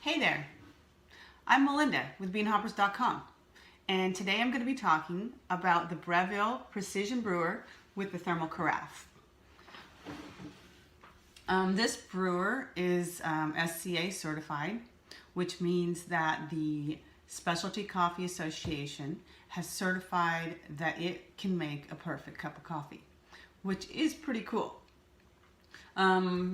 Hey there, I'm Melinda with beanhoppers.com, and today I'm going to be talking about the Breville Precision brewer with the thermal carafe. This brewer is SCA certified, which means that the Specialty Coffee Association has certified that it can make a perfect cup of coffee, which is pretty cool.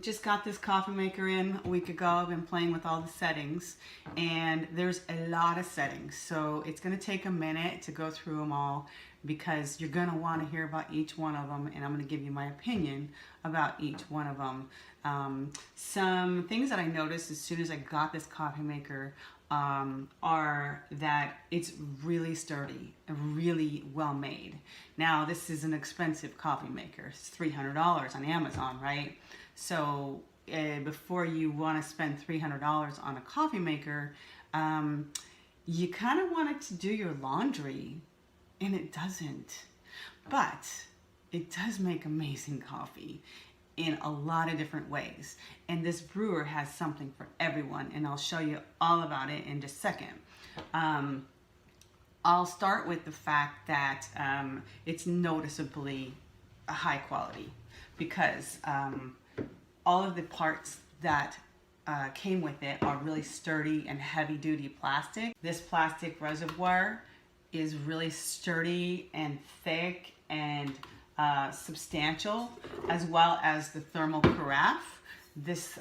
Just got this coffee maker in a week ago. I've been playing with all the settings, and there's a lot of settings, so it's going to take a minute to go through them all because you're going to want to hear about each one of them, and I'm going to give you my opinion about each one of them. Some things that I noticed as soon as I got this coffee maker are that it's really sturdy and really well made. Now, this is an expensive coffee maker. It's $300 on Amazon, right? So before you want to spend $300 on a coffee maker, you kind of want it to do your laundry, and it doesn't. But it does make amazing coffee in a lot of different ways, and this brewer has something for everyone, and I'll show you all about it in just a second. I'll start with the fact that it's noticeably a high quality because all of the parts that came with it are really sturdy and heavy duty plastic. This plastic reservoir is really sturdy and thick and substantial, as well as the thermal carafe.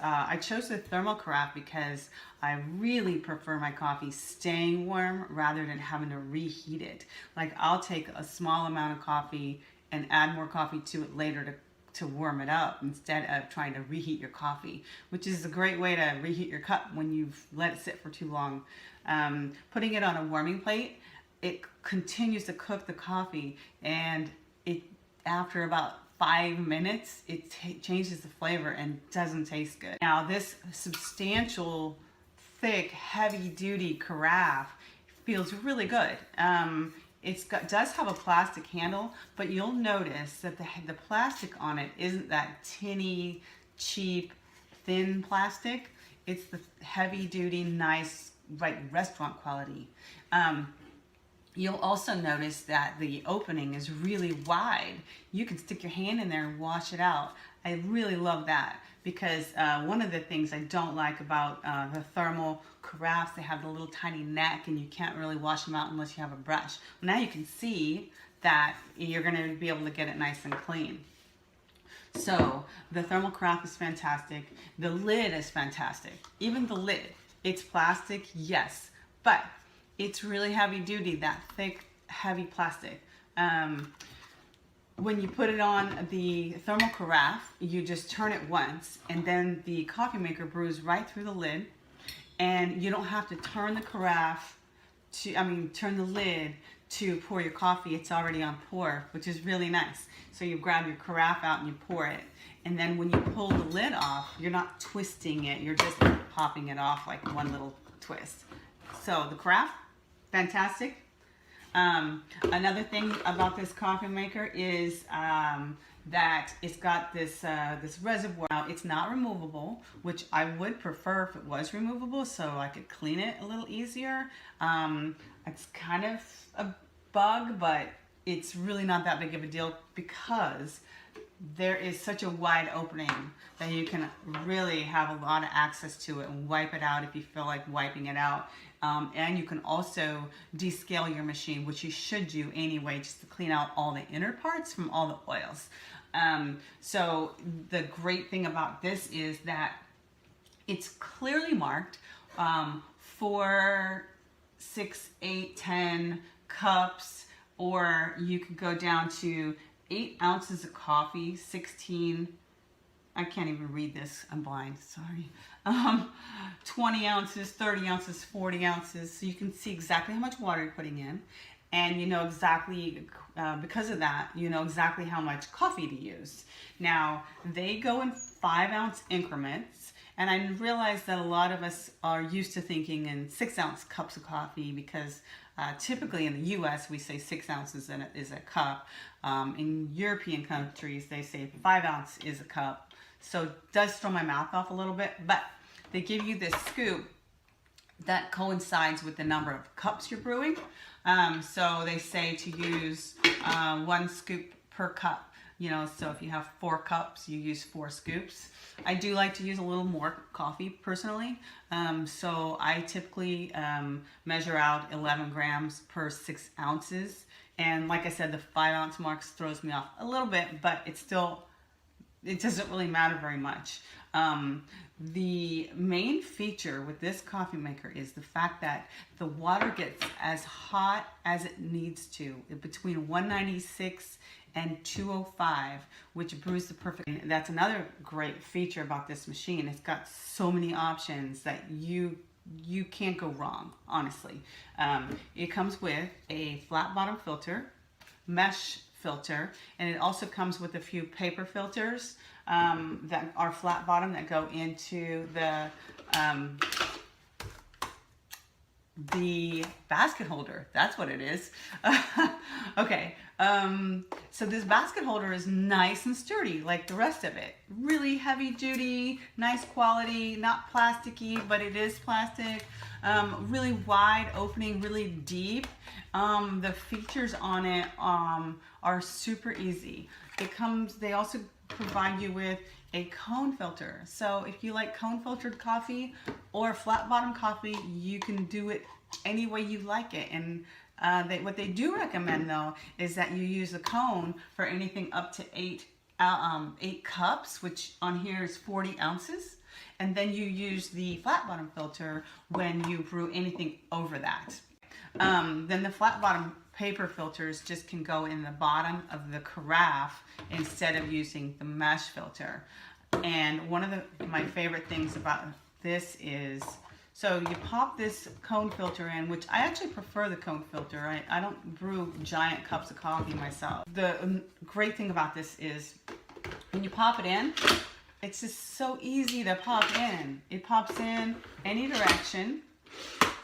I chose the thermal carafe because I really prefer my coffee staying warm rather than having to reheat it. Like, I'll take a small amount of coffee and add more coffee to it later to warm it up instead of trying to reheat your coffee, which is a great way to reheat your cup when you've let it sit for too long. Putting it on a warming plate, it continues to cook the coffee, and after about 5 minutes, it changes the flavor and doesn't taste good. Now, this substantial, thick, heavy-duty carafe feels really good. Does have a plastic handle, but you'll notice that the plastic on it isn't that tinny, cheap, thin plastic. It's the heavy-duty, nice, like restaurant quality. You'll also notice that the opening is really wide. You can stick your hand in there and wash it out. I really love that because one of the things I don't like about the thermal carafes, they have the little tiny neck and you can't really wash them out unless you have a brush. Well, now you can see that you're going to be able to get it nice and clean. So the thermal carafe is fantastic. The lid is fantastic. Even the lid, it's plastic, yes, but it's really heavy duty, that thick, heavy plastic. When you put it on the thermal carafe, you just turn it once, and then the coffee maker brews right through the lid, and you don't have to turn the turn the lid to pour your coffee. It's already on pour, which is really nice. So you grab your carafe out and you pour it, and then when you pull the lid off, you're not twisting it, you're just popping it off like one little twist. So the carafe, fantastic. Another thing about this coffee maker is that it's got this reservoir. Now, it's not removable, which I would prefer if it was removable so I could clean it a little easier. It's kind of a bug, but it's really not that big of a deal because there is such a wide opening that you can really have a lot of access to it and wipe it out if you feel like wiping it out. And you can also descale your machine, which you should do anyway, just to clean out all the inner parts from all the oils. So the great thing about this is that it's clearly marked 4, 6, 8, 10 cups, or you could go down to 8 ounces of coffee, 16, I can't even read this, I'm blind, sorry. 20 ounces, 30 ounces, 40 ounces, so you can see exactly how much water you're putting in, and you know exactly, because of that, you know exactly how much coffee to use. Now, they go in 5-ounce increments, and I realize that a lot of us are used to thinking in 6-ounce cups of coffee because typically in the US we say 6 ounces is a cup. In European countries they say 5 ounce is a cup. So it does throw my mouth off a little bit, but they give you this scoop that coincides with the number of cups you're brewing. So they say to use 1 scoop per cup. You know, so if you have 4 cups, you use 4 scoops. I do like to use a little more coffee personally. So I typically measure out 11 grams per 6 ounces. And like I said, the 5 ounce mark throws me off a little bit, but it doesn't really matter very much. The main feature with this coffee maker is the fact that the water gets as hot as it needs to, between 196 and 205, which brews the perfect. That's another great feature about this machine. It's got so many options that you can't go wrong, honestly. It comes with a flat bottom filter, mesh filter, and it also comes with a few paper filters that are flat bottom that go into the basket holder. That's what it is. Okay, so this basket holder is nice and sturdy like the rest of it. Really heavy duty, nice quality, not plasticky, but it is plastic. Really wide opening, really deep. The features on it are super easy. They also provide you with a cone filter. So if you like cone filtered coffee or flat bottom coffee, you can do it any way you like it. And what they do recommend though is that you use a cone for anything up to 8 cups, which on here is 40 ounces. And then you use the flat bottom filter when you brew anything over that. Then the flat bottom paper filters just can go in the bottom of the carafe instead of using the mesh filter. And one of my favorite things about this is, so you pop this cone filter in, which I actually prefer the cone filter. I don't brew giant cups of coffee myself. The great thing about this is when you pop it in, it's just so easy to pop in. It pops in any direction,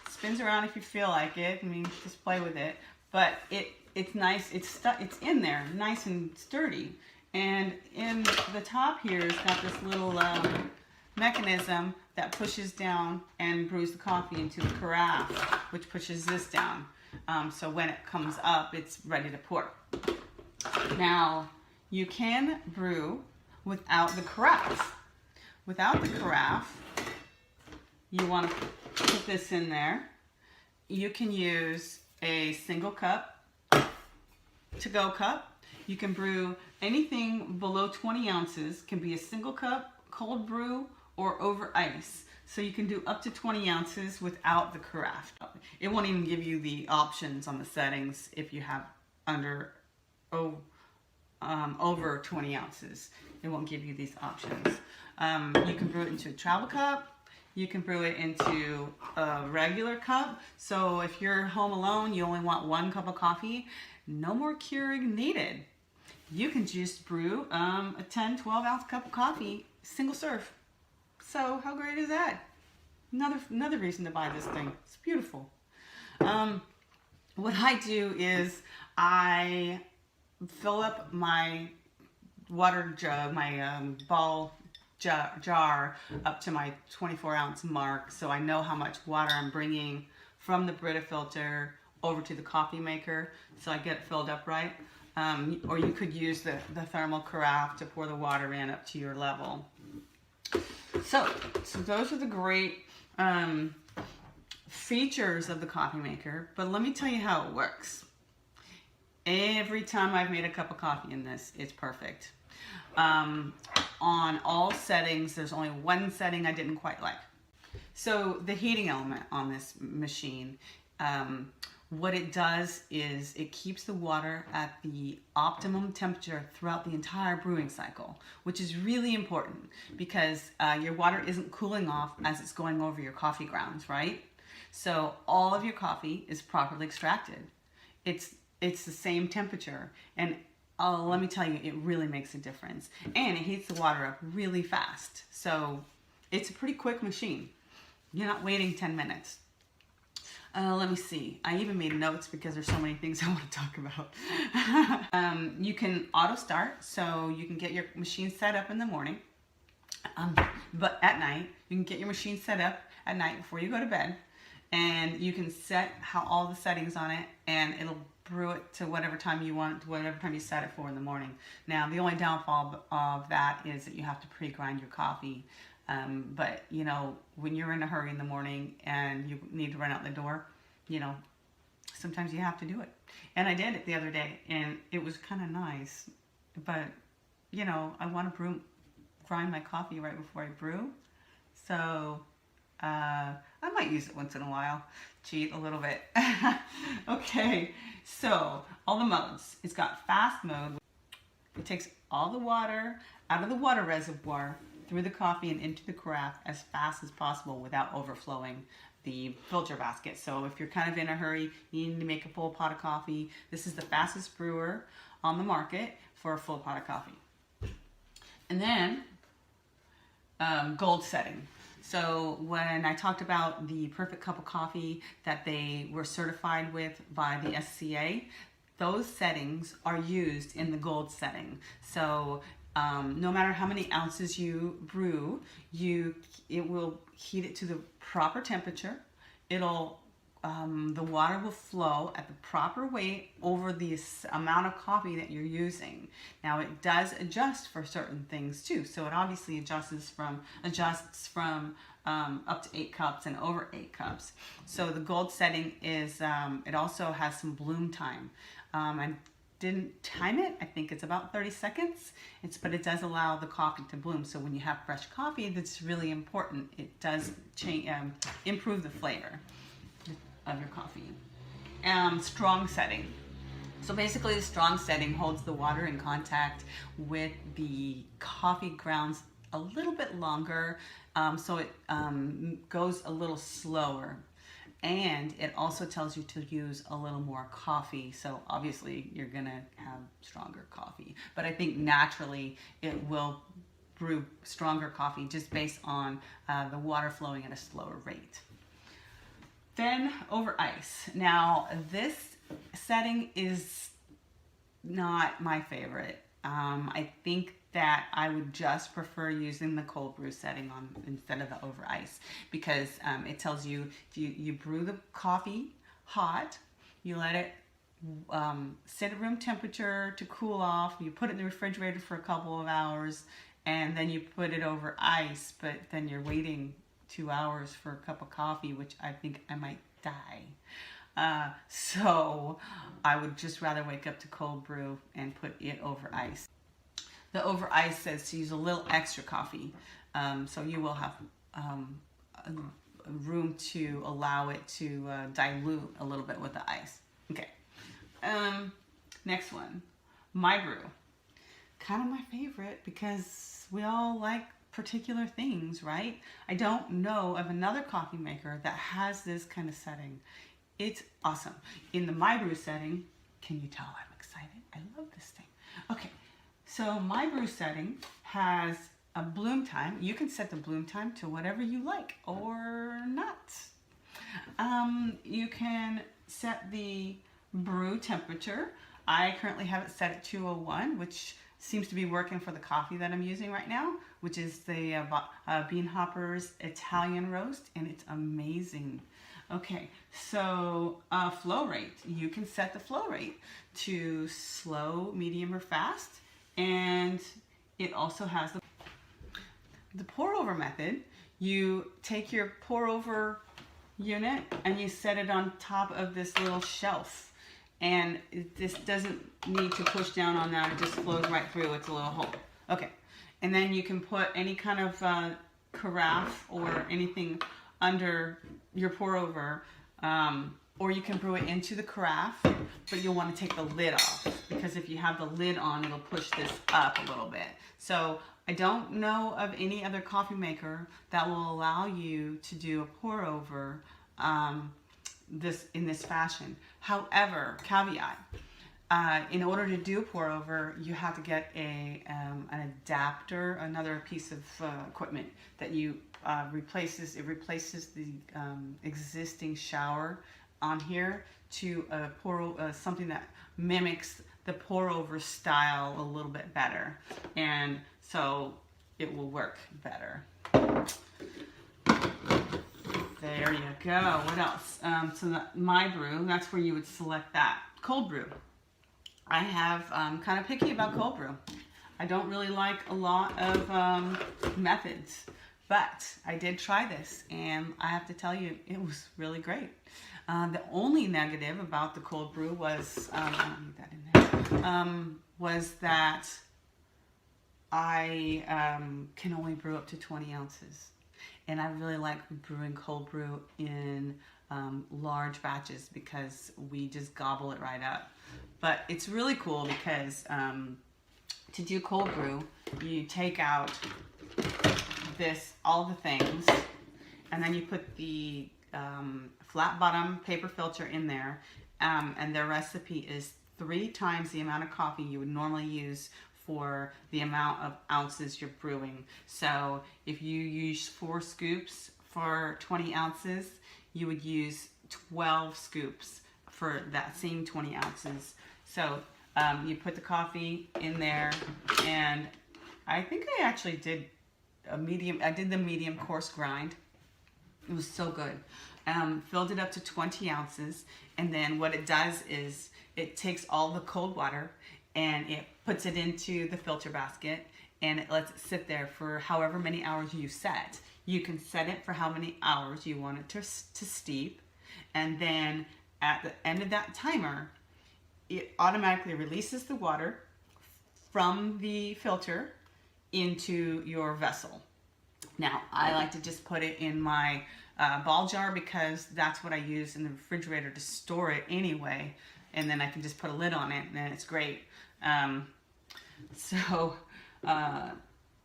spins around if you feel like it. I mean, just play with it. But it's nice. It's in there, nice and sturdy. And in the top here, it's got this little mechanism that pushes down and brews the coffee into the carafe, which pushes this down. So when it comes up, it's ready to pour. Now, you can brew without the carafe. Without the carafe, you want to put this in there. You can use a single cup, to-go cup. You can brew anything below 20 ounces, can be a single cup, cold brew, or over ice. So you can do up to 20 ounces without the carafe. It won't even give you the options on the settings if you have over 20 ounces. It won't give you these options. You can brew it into a travel cup. You can brew it into a regular cup. So if you're home alone, you only want 1 cup of coffee, no more curing needed. You can just brew a 10, 12 ounce cup of coffee, single serve. So how great is that? Another reason to buy this thing. It's beautiful. What I do is I fill up my water jug, my ball jar up to my 24 ounce mark, so I know how much water I'm bringing from the Brita filter over to the coffee maker, so I get it filled up right. Or you could use the thermal carafe to pour the water in up to your level. So those are the great features of the coffee maker, but let me tell you how it works. Every time I've made a cup of coffee in this, it's perfect. On all settings, there's only one setting I didn't quite like. So the heating element on this machine, what it does is it keeps the water at the optimum temperature throughout the entire brewing cycle, which is really important because your water isn't cooling off as it's going over your coffee grounds, right? So all of your coffee is properly extracted. It's the same temperature, and let me tell you, it really makes a difference. And it heats the water up really fast. So it's a pretty quick machine. You're not waiting 10 minutes. Let me see. I even made notes because there's so many things I want to talk about. You can auto start, so you can get your machine set up in the morning. But at night, you can get your machine set up at night before you go to bed. and you can set all the settings on it, and it'll brew it to whatever time you want, whatever time you set it for in the morning. Now, the only downfall of that is that you have to pre-grind your coffee. But, you know, when you're in a hurry in the morning and you need to run out the door, you know, sometimes you have to do it. And I did it the other day, and it was kind of nice. But, you know, I want to grind my coffee right before I brew. So I might use it once in a while, cheat a little bit. Okay, so all the modes. It's got fast mode. It takes all the water out of the water reservoir through the coffee and into the carafe as fast as possible without overflowing the filter basket. So if you're kind of in a hurry, you need to make a full pot of coffee, this is the fastest brewer on the market for a full pot of coffee. And then gold setting. So when I talked about the perfect cup of coffee that they were certified with by the SCA, those settings are used in the gold setting. So no matter how many ounces you brew, it will heat it to the proper temperature. The water will flow at the proper weight over the amount of coffee that you're using. Now it does adjust for certain things too. So it obviously adjusts from up to 8 cups and over 8 cups. So the gold setting is, it also has some bloom time. I didn't time it. I think it's about 30 seconds. But it does allow the coffee to bloom. So when you have fresh coffee, that's really important. It does improve the flavor of your coffee. Strong setting. So basically the strong setting holds the water in contact with the coffee grounds a little bit longer, so it goes a little slower. And it also tells you to use a little more coffee. So obviously you're gonna have stronger coffee. But I think naturally it will brew stronger coffee just based on the water flowing at a slower rate. Then over ice. Now this setting is not my favorite. I think that I would just prefer using the cold brew setting instead of the over ice, because it tells you you brew the coffee hot, you let it sit at room temperature to cool off, you put it in the refrigerator for a couple of hours, and then you put it over ice, but then you're waiting 2 hours for a cup of coffee, which I think I might die. So I would just rather wake up to cold brew and put it over ice. The over ice says to use a little extra coffee, so you will have room to allow it to dilute a little bit with the ice. Okay, next one, my brew. Kind of my favorite because we all like particular things, right? I don't know of another coffee maker that has this kind of setting. It's awesome. In the my brew setting, can you tell I'm excited? I love this thing. Okay, so my brew setting has a bloom time. You can set the bloom time to whatever you like or not. You can set the brew temperature. I currently have it set at 201, which seems to be working for the coffee that I'm using right now, which is the Bean Hoppers Italian roast, and it's amazing. Okay, so flow rate. You can set the flow rate to slow, medium, or fast, and it also has the pour over method. You take your pour over unit and you set it on top of this little shelf. And this doesn't need to push down on that. It just flows right through. It's a little hole. Okay. And then you can put any kind of carafe or anything under your pour over. Or you can brew it into the carafe, but you'll want to take the lid off, because if you have the lid on, it'll push this up a little bit. So I don't know of any other coffee maker that will allow you to do a pour over in this fashion. However, caveat, in order to do pour over, you have to get an adapter, another piece of equipment that replaces the existing shower on here to something that mimics the pour over style a little bit better, and so it will work better. There There you go. What else? So my brew, that's where you would select that. Cold brew. I have kind of picky about cold brew. I don't really like a lot of methods, but I did try this, and I have to tell you, it was really great. The only negative about the cold brew was, I don't need that in there, was that I can only brew up to 20 ounces. And I really like brewing cold brew in large batches because we just gobble it right up. But it's really cool because to do cold brew, you take out all the things, and then you put the flat bottom paper filter in there, and their recipe is 3 times the amount of coffee you would normally use for the amount of ounces you're brewing. So if you use 4 scoops for 20 ounces, you would use 12 scoops for that same 20 ounces. So you put the coffee in there, and I think I actually did the medium coarse grind. It was so good. Filled it up to 20 ounces, and then what it does is it takes all the cold water and it puts it into the filter basket, and it lets it sit there for however many hours you set. You can set it for how many hours you want it to steep, and then at the end of that timer, it automatically releases the water from the filter into your vessel. Now, I like to just put it in my ball jar because that's what I use in the refrigerator to store it anyway, and then I can just put a lid on it, and then it's great.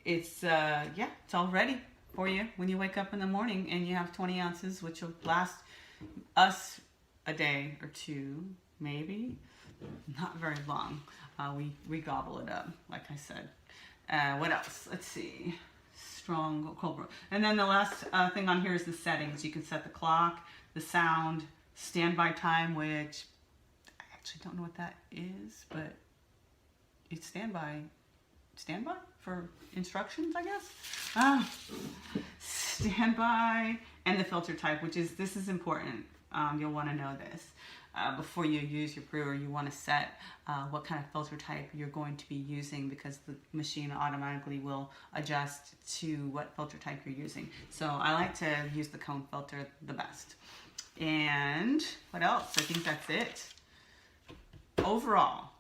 It's all ready for you when you wake up in the morning, and you have 20 ounces, which will last us a day or two, maybe. Not very long. We gobble it up, like I said. What else? Let's see. Strong cold brew. And then the last thing on here is the settings. You can set the clock, the sound, standby time, which I actually don't know what that is, but it's standby for instructions, I guess. Standby, and the filter type, this is important. You'll want to know this. Before you use your brewer, you want to set what kind of filter type you're going to be using, because the machine automatically will adjust to what filter type you're using. So I like to use the cone filter the best. And what else? I think that's it. Overall,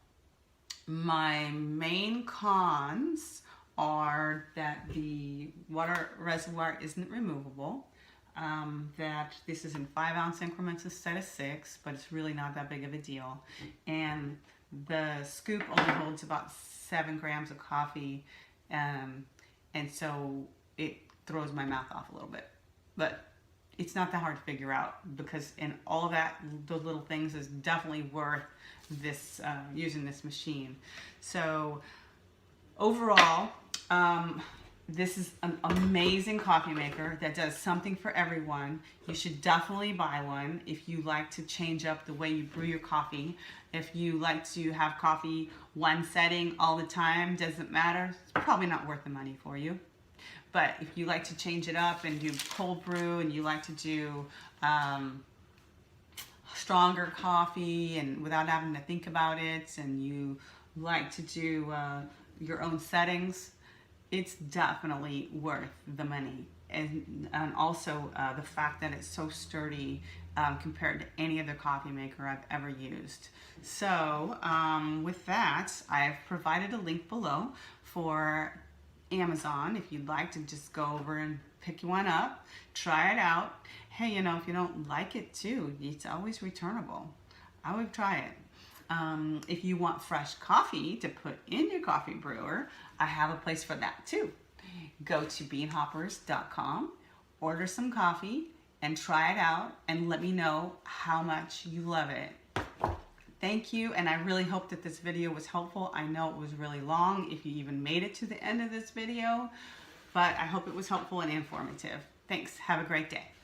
my main cons are that the water reservoir isn't removable. That this is in 5-ounce increments instead of 6, but it's really not that big of a deal. And the scoop only holds about 7 grams of coffee, and so it throws my mouth off a little bit. But it's not that hard to figure out, because in all that, those little things is definitely worth this using this machine. So overall, this is an amazing coffee maker that does something for everyone. You should definitely buy one if you like to change up the way you brew your coffee. If you like to have coffee one setting all the time, doesn't matter, it's probably not worth the money for you. But if you like to change it up and do cold brew, and you like to do stronger coffee and without having to think about it, and you like to do your own settings, it's definitely worth the money. And also the fact that it's so sturdy compared to any other coffee maker I've ever used. So with that, I've provided a link below for Amazon if you'd like to just go over and pick one up, try it out. Hey, you know, if you don't like it too, it's always returnable. I would try it. If you want fresh coffee to put in your coffee brewer, I have a place for that too. Go to beanhoppers.com, order some coffee, and try it out, and let me know how much you love it. Thank you, and I really hope that this video was helpful. I know it was really long if you even made it to the end of this video, but I hope it was helpful and informative. Thanks. Have a great day.